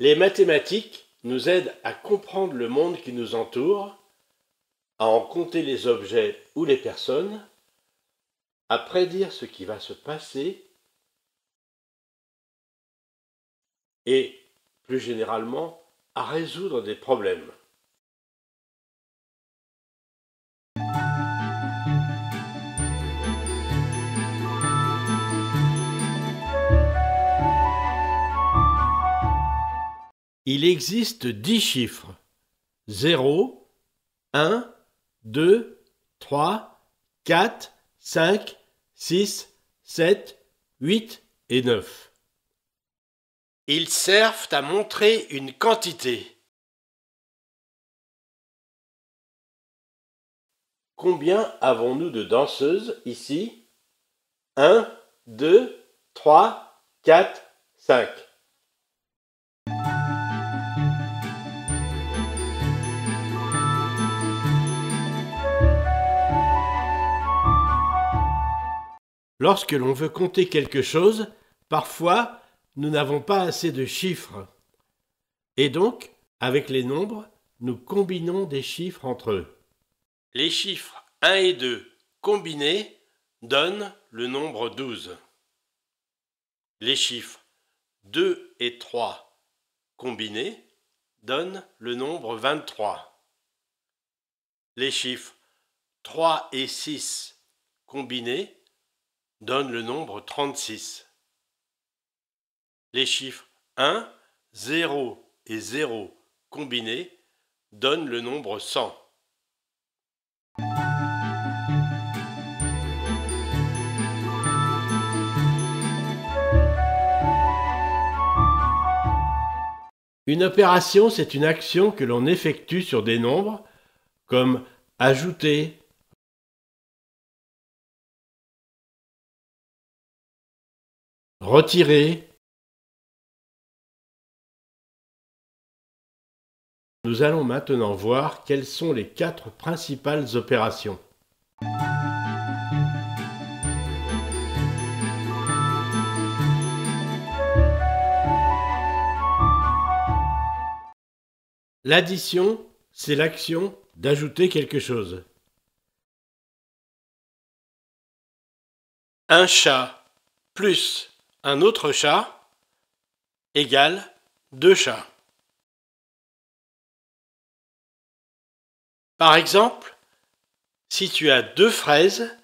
Les mathématiques nous aident à comprendre le monde qui nous entoure, à en compter les objets ou les personnes, à prédire ce qui va se passer et, plus généralement, à résoudre des problèmes. Il existe 10 chiffres: 0, 1, 2, 3, 4, 5, 6, 7, 8 et 9. Ils servent à montrer une quantité. Combien avons-nous de danseuses ici? 1, 2, 3, 4, 5. Lorsque l'on veut compter quelque chose, parfois, nous n'avons pas assez de chiffres. Et donc, avec les nombres, nous combinons des chiffres entre eux. Les chiffres 1 et 2 combinés donnent le nombre 12. Les chiffres 2 et 3 combinés donnent le nombre 23. Les chiffres 3 et 6 combinés donnent le nombre 36. Les chiffres 1, 0 et 0 combinés donnent le nombre 100. Une opération, c'est une action que l'on effectue sur des nombres, comme ajouter, retirer. Nous allons maintenant voir quelles sont les 4 principales opérations. L'addition, c'est l'action d'ajouter quelque chose. Un chat plus un autre chat égale 2 chats. Par exemple, si tu as 2 fraises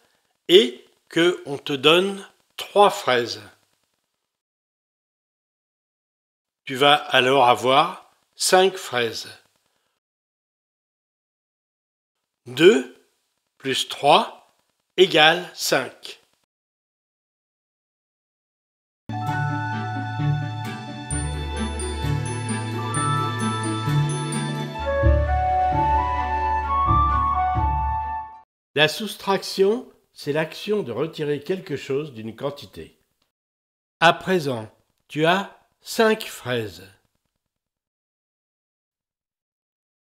et que on te donne 3 fraises, tu vas alors avoir 5 fraises. 2 plus 3 égale 5. La soustraction, c'est l'action de retirer quelque chose d'une quantité. À présent, tu as 5 fraises.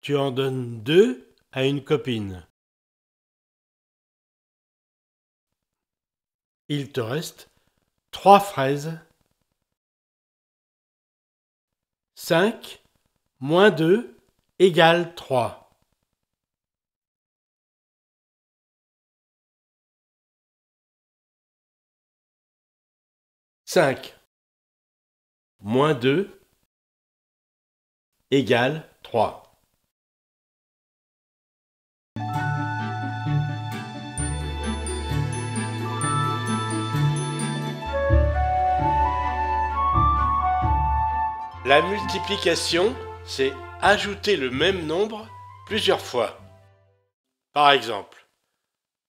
Tu en donnes 2 à une copine. Il te reste 3 fraises. 5 moins 2 égale 3. 5 moins 2 égale 3. La multiplication, c'est ajouter le même nombre plusieurs fois. Par exemple,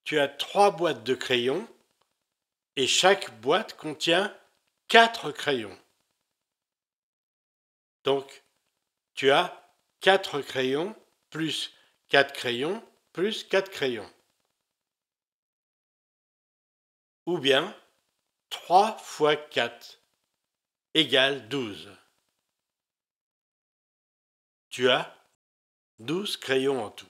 tu as 3 boîtes de crayons et chaque boîte contient 4 crayons. Donc, tu as 4 crayons plus 4 crayons plus 4 crayons. Ou bien 3 fois 4 égale 12. Tu as 12 crayons en tout.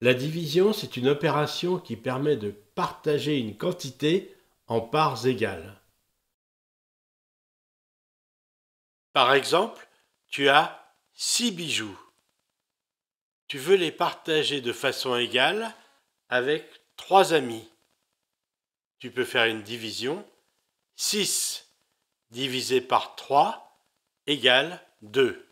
La division, c'est une opération qui permet de partager une quantité en parts égales. Par exemple, tu as 6 bijoux. Tu veux les partager de façon égale avec 3 amis. Tu peux faire une division. 6 divisé par 3 égale 2.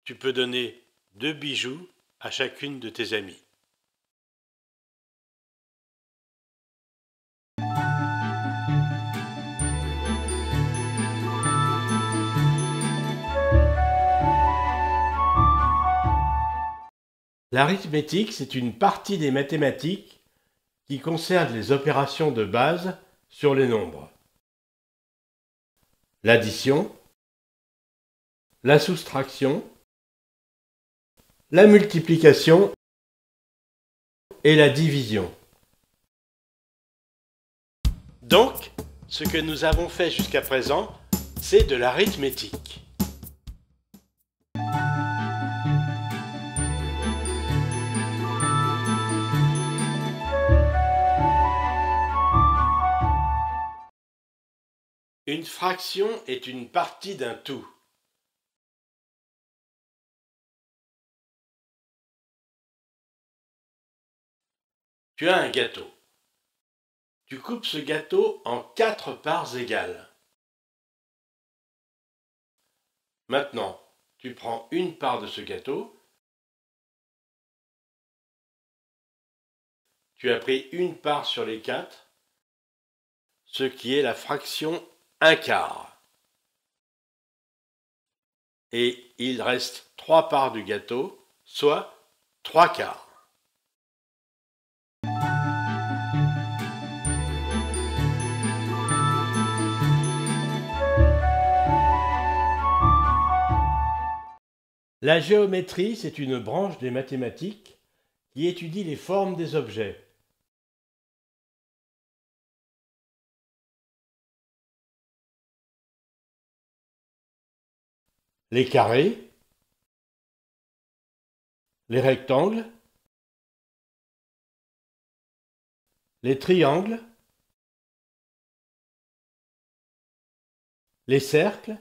Tu peux donner 2 bijoux à chacune de tes amies. L'arithmétique, c'est une partie des mathématiques qui concerne les opérations de base sur les nombres. L'addition, la soustraction, la multiplication et la division. Donc, ce que nous avons fait jusqu'à présent, c'est de l'arithmétique. Une fraction est une partie d'un tout. Tu as un gâteau. Tu coupes ce gâteau en 4 parts égales. Maintenant, tu prends une part de ce gâteau. Tu as pris une part sur les 4, ce qui est la fraction 1/4. Et il reste 3 parts du gâteau, soit 3/4. La géométrie, c'est une branche des mathématiques qui étudie les formes des objets. Les carrés, les rectangles, les triangles, les cercles,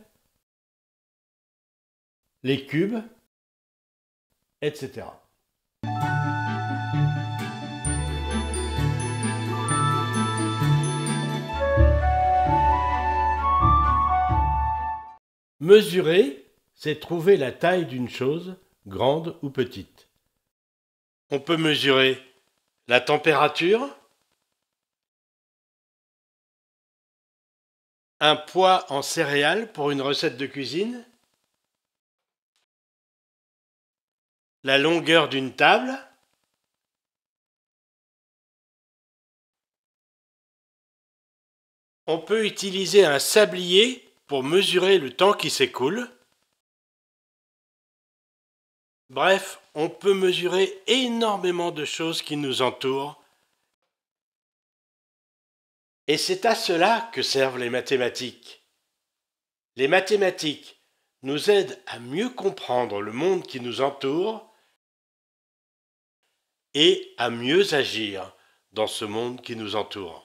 les cubes, etc. Mesurer, c'est trouver la taille d'une chose, grande ou petite. On peut mesurer la température, un poids en céréales pour une recette de cuisine, la longueur d'une table, on peut utiliser un sablier pour mesurer le temps qui s'écoule. Bref, on peut mesurer énormément de choses qui nous entourent. Et c'est à cela que servent les mathématiques. Les mathématiques nous aident à mieux comprendre le monde qui nous entoure et à mieux agir dans ce monde qui nous entoure.